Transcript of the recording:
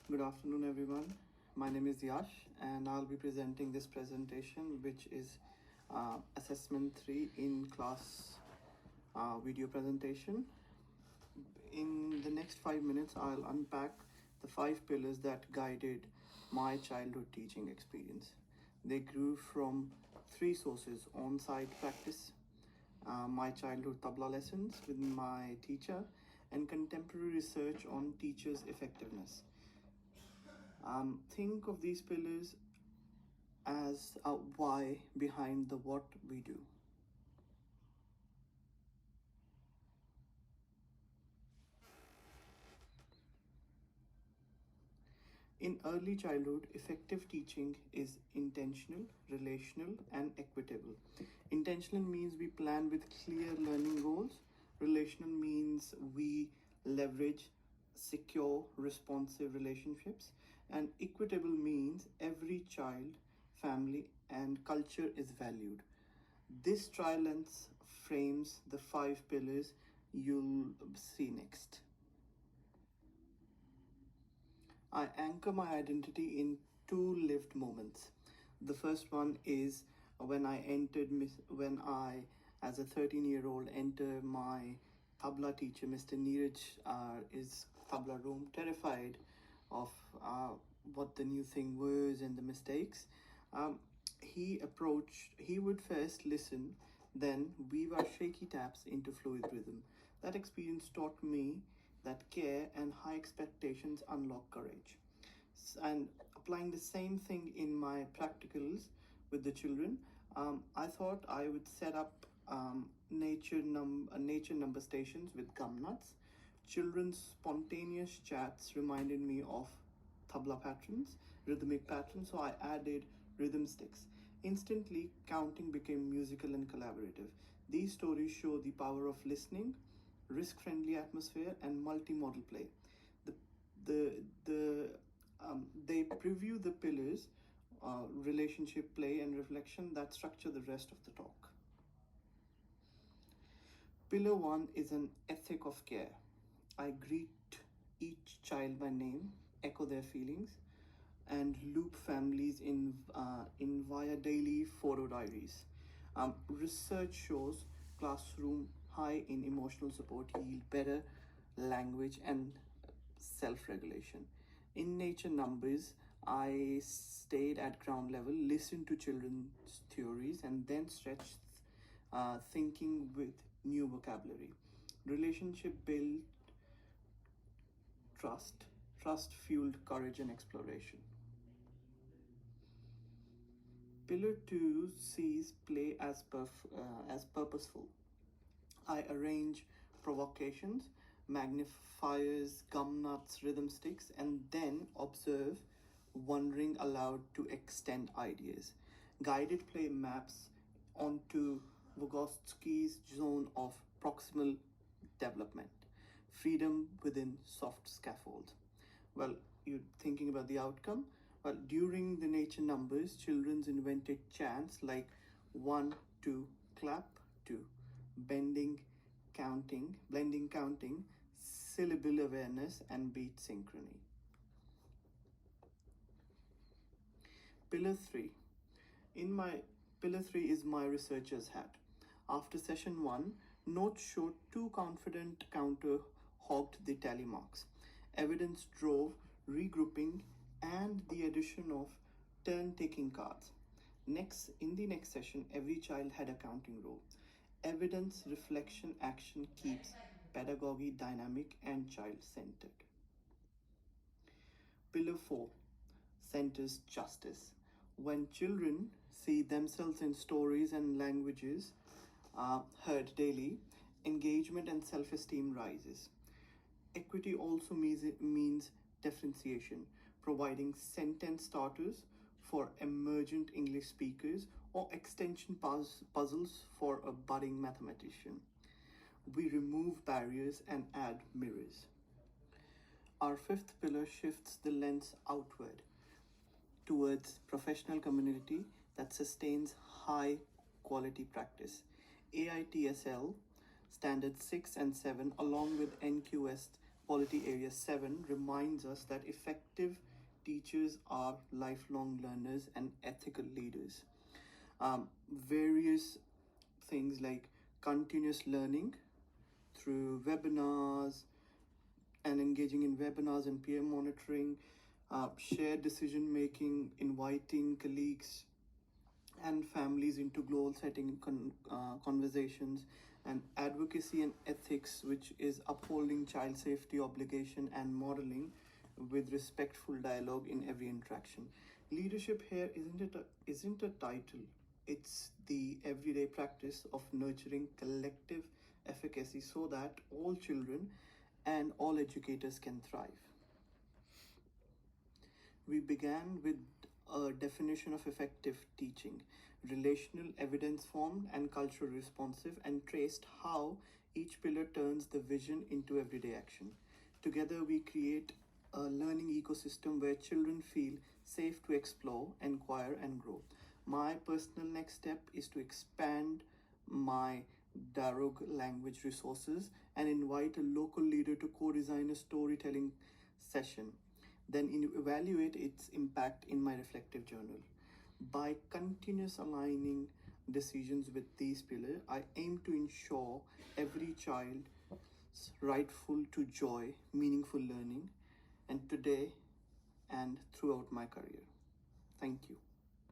Good afternoon, everyone. My name is Yash, and I'll be presenting this presentation, which is Assessment 3 in class video presentation. In the next 5 minutes, I'll unpack the 5 pillars that guided my childhood teaching experience. They grew from 3 sources: on site practice, my childhood tabla lessons with my teacher, and contemporary research on teachers' effectiveness. Think of these pillars as a why behind the what we do. In early childhood, effective teaching is intentional, relational, and equitable. Intentional means we plan with clear learning goals. Relational means we leverage secure, responsive relationships. And equitable means every child, family, and culture is valued. This trial frames the 5 pillars you'll see next. I anchor my identity in 2 lived moments. The first one is when I, as a 13-year-old, enter my tabla teacher, Mr. Neeraj, is tabla room, terrified of what the new thing was and the mistakes. Um, he would first listen, then weave our shaky taps into fluid rhythm. That experience taught me that care and high expectations unlock courage. And applying the same thing in my practicals with the children, I thought I would set up nature number stations with gum nuts. Children's spontaneous chats reminded me of tabla patterns, rhythmic patterns, so I added rhythm sticks. Instantly, counting became musical and collaborative. These stories show the power of listening, risk-friendly atmosphere, and multimodal play. The they preview the pillars, relationship, play, and reflection that structure the rest of the talk. Pillar 1 is an ethic of care. I greet each child by name, echo their feelings, and loop families in via daily photo diaries. Research shows classroom high in emotional support yield better language and self-regulation. In nature numbers, I stayed at ground level, listened to children's theories, and then stretched thinking with new vocabulary. Relationship built trust, trust fueled courage and exploration. Pillar 2 sees play as purposeful. I arrange provocations, magnifiers, gum nuts, rhythm sticks, and then observe, wondering aloud to extend ideas. Guided play maps onto Vygotsky's zone of proximal development, freedom within soft scaffolds. Well, you're thinking about the outcome. Well, during the nature numbers, children invented chants like 1, 2, clap, 2, blending counting, syllable awareness, and beat synchrony. Pillar 3. In my Pillar 3 is my researcher's hat. After session 1, notes showed 2 confident counter hogged the tally marks. Evidence drove regrouping and the addition of turn taking cards. In the next session, every child had a counting role. Evidence, reflection, action keeps pedagogy dynamic and child centered. Pillar 4 centers justice. When children see themselves in stories and languages heard daily, engagement and self esteem rises. Equity also means differentiation, providing sentence starters for emergent English speakers or extension puzzles for a budding mathematician. We remove barriers and add mirrors. Our fifth pillar shifts the lens outward towards professional community that sustains high quality practice. AITSL standards 6 and 7 along with NQS Quality Area 7 reminds us that effective teachers are lifelong learners and ethical leaders. Various things like continuous learning through webinars and engaging in webinars and peer monitoring, shared decision making, inviting colleagues and families into goal setting conversations, and advocacy and ethics, which is upholding child safety obligation and modeling with respectful dialogue in every interaction. Leadership here isn't a title, it's the everyday practice of nurturing collective efficacy so that all children and all educators can thrive. We began with a definition of effective teaching, relational, evidence formed, and cultural responsive, and traced how each pillar turns the vision into everyday action. Together, we create a learning ecosystem where children feel safe to explore, inquire, and grow. My personal next step is to expand my Darug language resources and invite a local leader to co design a storytelling session, then evaluate its impact in my reflective journal. By continuous aligning decisions with these pillars, I aim to ensure every child is rightful to joy, meaningful learning, and today and throughout my career. Thank you.